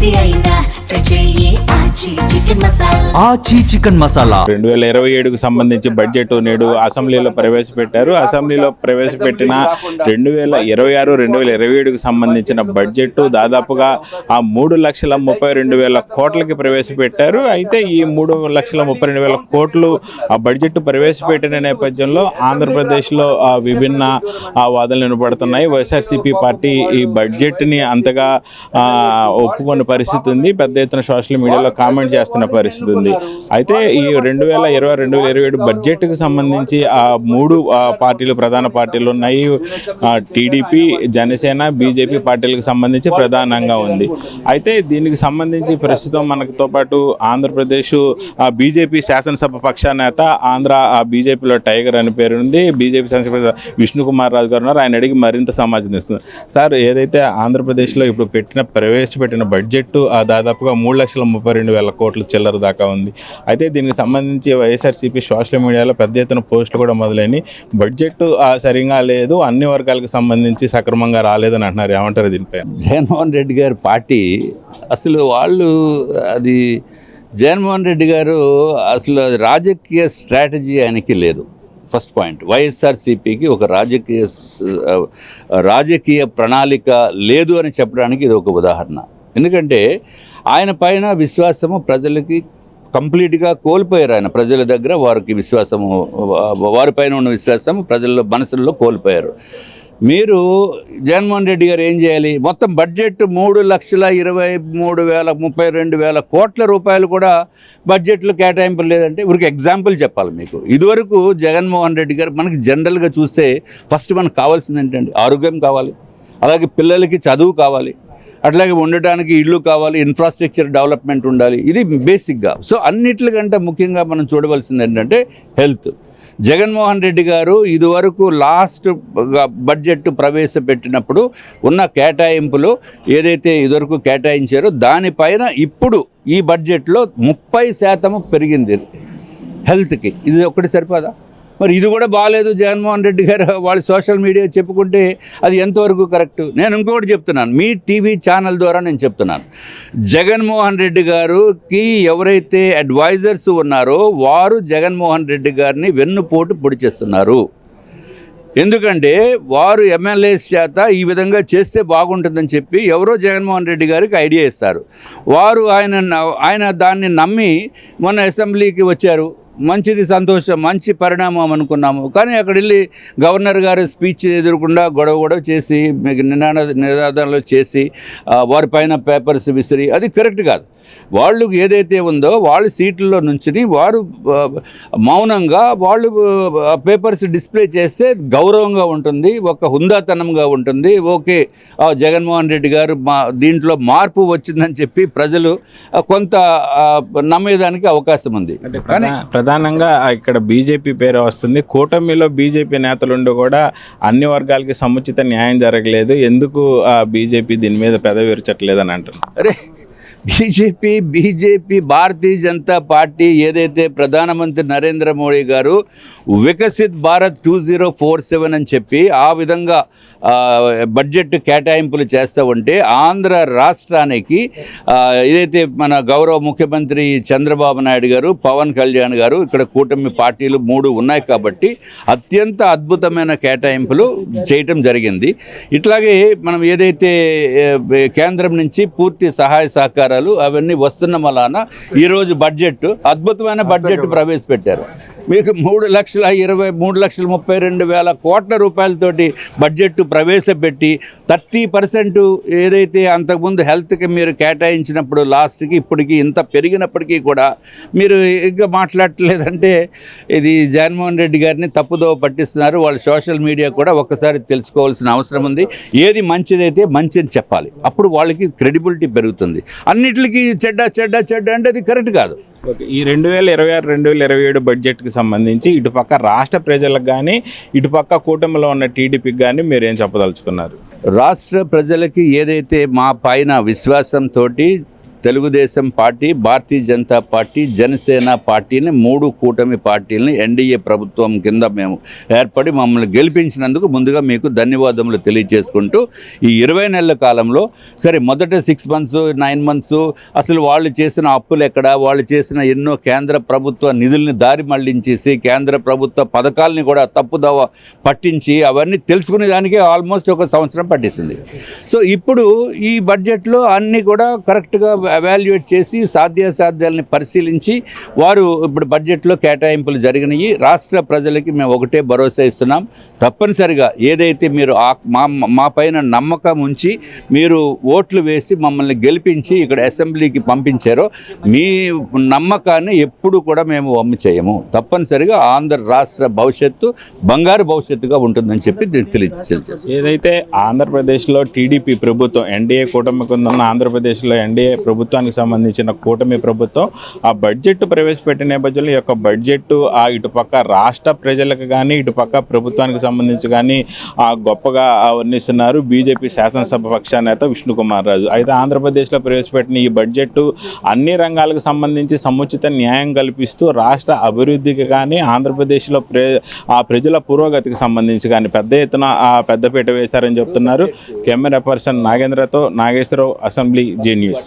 ఏది అయినా ట్రై చెయ్యి ఆచి చికెన్ మసాలా. ఆచి చికెన్ మసాలా 2027కు సంబంధించి బడ్జెట్ నేడు అసెంబ్లీలో ప్రవేశపెట్టారు. అసెంబ్లీలో ప్రవేశపెట్టిన 2026-2027కు సంబంధించిన బడ్జెట్ దాదాపుగా 3,32,000 కోట్లకి ప్రవేశపెట్టారు. అయితే ఈ 3,32,000 కోట్లు ఆ బడ్జెట్ ప్రవేశపెట్టిన నేపథ్యంలో ఆంధ్రప్రదేశ్లో విభిన్న వాదనలు వినపడుతున్నాయి. వైఎస్ఆర్సీపీ పార్టీ ఈ బడ్జెట్ని అంతగా ఒప్పుకునే పరిస్థితి ఉంది. పెద్ద ఎత్తున సోషల్ మీడియాలో కామెంట్ చేస్తున్న పరిస్థితి ఉంది. అయితే ఈ 2020-2027 బడ్జెట్కి సంబంధించి మూడు పార్టీలు ప్రధాన పార్టీలు ఉన్నాయి. టీడీపీ, జనసేన, బీజేపీ పార్టీలకు సంబంధించి ప్రధానంగా ఉంది. అయితే దీనికి సంబంధించి ప్రస్తుతం మనతో పాటు ఆంధ్రప్రదేశ్ బీజేపీ శాసనసభ పక్ష నేత, ఆంధ్ర బీజేపీలో టైగర్ అని పేరు ఉంది, బీజేపీ శాసనసభ విష్ణుకుమార్ రాజు గారు ఉన్నారు. ఆయన అడిగి మరింత సమాచారం ఇస్తుంది. సార్, ఏదైతే ఆంధ్రప్రదేశ్లో ఇప్పుడు ప్రవేశపెట్టిన బడ్జెట్ దాదాపుగా 3,32,000 కోట్ల చిల్లర దాకా ఉంది. అయితే దీనికి సంబంధించి వైఎస్ఆర్సీపీ సోషల్ మీడియాలో పెద్ద ఎత్తున పోస్టులు కూడా మొదలైనవి. బడ్జెట్ సరిగా లేదు, అన్ని వర్గాలకు సంబంధించి సక్రమంగా రాలేదని అంటున్నారు. ఏమంటారు దీనిపై? జగన్మోహన్ రెడ్డి గారి పార్టీ అసలు జగన్మోహన్ రెడ్డి గారు అసలు రాజకీయ స్ట్రాటజీ ఆయనకి లేదు. ఫస్ట్ పాయింట్, వైఎస్ఆర్సీపీకి ఒక రాజకీయ ప్రణాళిక లేదు అని చెప్పడానికి ఇది ఒక ఉదాహరణ. ఎందుకంటే ఆయన పైన విశ్వాసము ప్రజలకి కంప్లీట్గా కోల్పోయారు. ఆయన ప్రజల దగ్గర వారిపైన ఉన్న విశ్వాసము ప్రజల మనసుల్లో కోల్పోయారు. మీరు జగన్మోహన్ రెడ్డి గారు ఏం చేయాలి? మొత్తం బడ్జెట్ 3,23,032 కోట్ల రూపాయలు కూడా బడ్జెట్లో కేటాయింపులు లేదంటే ఊరికి ఎగ్జాంపుల్ చెప్పాలి మీకు. ఇదివరకు జగన్మోహన్ రెడ్డి గారు మనకి జనరల్గా చూస్తే ఫస్ట్ మనకు కావాల్సింది ఏంటంటే ఆరోగ్యం కావాలి, అలాగే పిల్లలకి చదువు కావాలి, అట్లాగే ఉండటానికి ఇల్లు కావాలి, ఇన్ఫ్రాస్ట్రక్చర్ డెవలప్మెంట్ ఉండాలి. ఇది బేసిక్గా. సో అన్నిటికంటే ముఖ్యంగా మనం చూడవలసింది ఏంటంటే హెల్త్. జగన్మోహన్ రెడ్డి గారు ఇదివరకు లాస్ట్ బడ్జెట్ ప్రవేశపెట్టినప్పుడు ఉన్న కేటాయింపులు ఏదైతే ఇదివరకు కేటాయించారో దానిపైన ఇప్పుడు ఈ బడ్జెట్లో 30% పెరిగింది హెల్త్కి. ఇది ఒక్కటి సరిపోదా? మరి ఇది కూడా బాగాలేదు జగన్మోహన్ రెడ్డి గారు వాళ్ళు సోషల్ మీడియా చెప్పుకుంటే అది ఎంతవరకు కరెక్ట్? నేను ఇంకొకటి చెప్తున్నాను, మీ టీవీ ఛానల్ ద్వారా నేను చెప్తున్నాను. జగన్మోహన్ రెడ్డి గారికి ఎవరైతే అడ్వైజర్స్ ఉన్నారో వారు జగన్మోహన్ రెడ్డి గారిని వెన్నుపోటు పొడిచేస్తున్నారు. ఎందుకంటే వారు ఎమ్మెల్యేస్ చేత ఈ విధంగా చేస్తే బాగుంటుందని చెప్పి ఎవరో జగన్మోహన్ రెడ్డి గారికి ఐడియా ఇస్తారు. వారు ఆయన దాన్ని నమ్మి మొన్న అసెంబ్లీకి వచ్చారు. మంచిది, సంతోషం, మంచి పరిణామం అనుకున్నాము. కానీ అక్కడ వెళ్ళి గవర్నర్ గారు స్పీచ్ ఎదురకుండా గొడవ చేసి నినాదాలు చేసి వారిపైన పేపర్స్ విసిరి అది కరెక్ట్ కాదు. వాళ్ళు ఏదైతే ఉందో వాళ్ళు సీట్లలో నుంచుని వారు మౌనంగా వాళ్ళు పేపర్స్ డిస్ప్లే చేస్తే గౌరవంగా ఉంటుంది, ఒక హుందాతనంగా ఉంటుంది. ఓకే, జగన్మోహన్ రెడ్డి గారు దీంట్లో మార్పు వచ్చిందని చెప్పి ప్రజలు కొంత నమ్మేదానికి అవకాశం ఉంది. కానీ ప్రధానంగా ఇక్కడ బీజేపీ పేరు వస్తుంది. కూటమిలో బీజేపీ నేతలుండి కూడా అన్ని వర్గాలకి సముచిత న్యాయం జరగలేదు. ఎందుకు బీజేపీ దీని మీద పెదవి విరచట్లేదని అంటున్నారు. అరే, బీజేపీ భారతీయ జనతా పార్టీ ఏదైతే ప్రధానమంత్రి నరేంద్ర మోడీ గారు వికసిత్ భారత్ 2047 అని చెప్పి ఆ విధంగా బడ్జెట్ కేటాయింపులు చేస్తూ ఉంటే ఆంధ్ర రాష్ట్రానికి ఏదైతే మన గౌరవ ముఖ్యమంత్రి చంద్రబాబు నాయుడు గారు, పవన్ కళ్యాణ్ గారు, ఇక్కడ కూటమి పార్టీలు 3 ఉన్నాయి కాబట్టి అత్యంత అద్భుతమైన కేటాయింపులు చేయటం జరిగింది. ఇట్లాగే మనం ఏదైతే కేంద్రం నుంచి పూర్తి సహాయ సహకారాలు అవన్నీ వస్తున్న వలన ఈరోజు అద్భుతమైన బడ్జెట్ ప్రవేశపెట్టారు. మీకు 3,32,000 కోట్ల రూపాయలతోటి బడ్జెట్ ప్రవేశపెట్టి 30% ఏదైతే అంతకుముందు హెల్త్కి మీరు కేటాయించినప్పుడు లాస్ట్కి ఇప్పటికి ఇంత పెరిగినప్పటికీ కూడా మీరు ఇంకా మాట్లాడలేదంటే ఇది జగన్మోహన్ రెడ్డి గారిని తప్పుదోవ పట్టిస్తున్నారు. వాళ్ళు సోషల్ మీడియా కూడా ఒక్కసారి తెలుసుకోవాల్సిన అవసరం ఉంది. ఏది మంచిదైతే మంచిని చెప్పాలి, అప్పుడు వాళ్ళకి క్రెడిబిలిటీ పెరుగుతుంది. అన్నిటికీ చెడ్డ అంటే అది కరెక్ట్ కాదు. ఓకే, ఈ 2026-2027 బడ్జెట్కి సంబంధించి ఇటుపక్క రాష్ట్ర ప్రజలకు కానీ ఇటుపక్క కూటమిలో ఉన్న టీడీపీకి కానీ మీరు ఏం చెప్పదలుచుకున్నారు? రాష్ట్ర ప్రజలకి ఏదైతే మా పైన విశ్వాసంతో తెలుగుదేశం పార్టీ, భారతీయ జనతా పార్టీ, జనసేన పార్టీని 3 కూటమి పార్టీలని ఎన్డీఏ ప్రభుత్వం కింద మేము ఏర్పడి మమ్మల్ని గెలిపించినందుకు ముందుగా మీకు ధన్యవాదములు తెలియజేసుకుంటూ ఈ 20 నెలల కాలంలో సరే మొదట 6 మంత్స్ 9 మంత్స్ అసలు వాళ్ళు చేసిన అప్పులు ఎక్కడ, వాళ్ళు చేసిన ఎన్నో కేంద్ర ప్రభుత్వ నిధుల్ని దారి మళ్లించేసి కేంద్ర ప్రభుత్వ పథకాలని కూడా తప్పుదవ పట్టించి అవన్నీ తెలుసుకునే దానికి ఆల్మోస్ట్ 1 సంవత్సరం పట్టేసింది. సో ఇప్పుడు ఈ బడ్జెట్లో అన్నీ కూడా కరెక్ట్గా ఎవాల్యుయేట్ చేసి సాధ్యాసాధ్యాలని పరిశీలించి వారు ఇప్పుడు బడ్జెట్లో కేటాయింపులు జరిగినాయి. రాష్ట్ర ప్రజలకి మేము ఒకటే భరోసా ఇస్తున్నాం, తప్పనిసరిగా ఏదైతే మీరు మా పైన నమ్మకం ఉంచి మీరు ఓట్లు వేసి మమ్మల్ని గెలిపించి ఇక్కడ అసెంబ్లీకి పంపించారో మీ నమ్మకాన్ని ఎప్పుడు కూడా మేము వమ్ము చేయము. తప్పనిసరిగా ఆంధ్ర రాష్ట్ర భవిష్యత్తు బంగారు భవిష్యత్తుగా ఉంటుందని చెప్పి తెలియజేస్తాం. ఏదైతే ఆంధ్రప్రదేశ్లో టీడీపీ ప్రభుత్వం ఎన్డీఏ కూటమి కింద ఉన్న ఆంధ్రప్రదేశ్లో ఎన్డీఏ ప్రభుత్వానికి సంబంధించిన కూటమి ప్రభుత్వం ఆ బడ్జెట్ ప్రవేశపెట్టిన నేపథ్యంలో ఈ యొక్క బడ్జెట్ ఇటుపక్క రాష్ట్ర ప్రజలకు కానీ ఇటుపక్క ప్రభుత్వానికి సంబంధించి కానీ గొప్పగా వర్ణిస్తున్నారు బీజేపీ శాసనసభ పక్ష నేత విష్ణుకుమార్ రాజు. అయితే ఆంధ్రప్రదేశ్లో ప్రవేశపెట్టిన ఈ బడ్జెట్ అన్ని రంగాలకు సంబంధించి సముచిత న్యాయం కల్పిస్తూ రాష్ట్ర అభివృద్ధికి కానీ ఆంధ్రప్రదేశ్లో ప్రజల పురోగతికి సంబంధించి కానీ పెద్ద ఎత్తున పెద్దపీట వేశారని చెప్తున్నారు. కెమెరా పర్సన్ నాగేంద్రతో నాగేశ్వరరావు, అసెంబ్లీ జీ న్యూస్.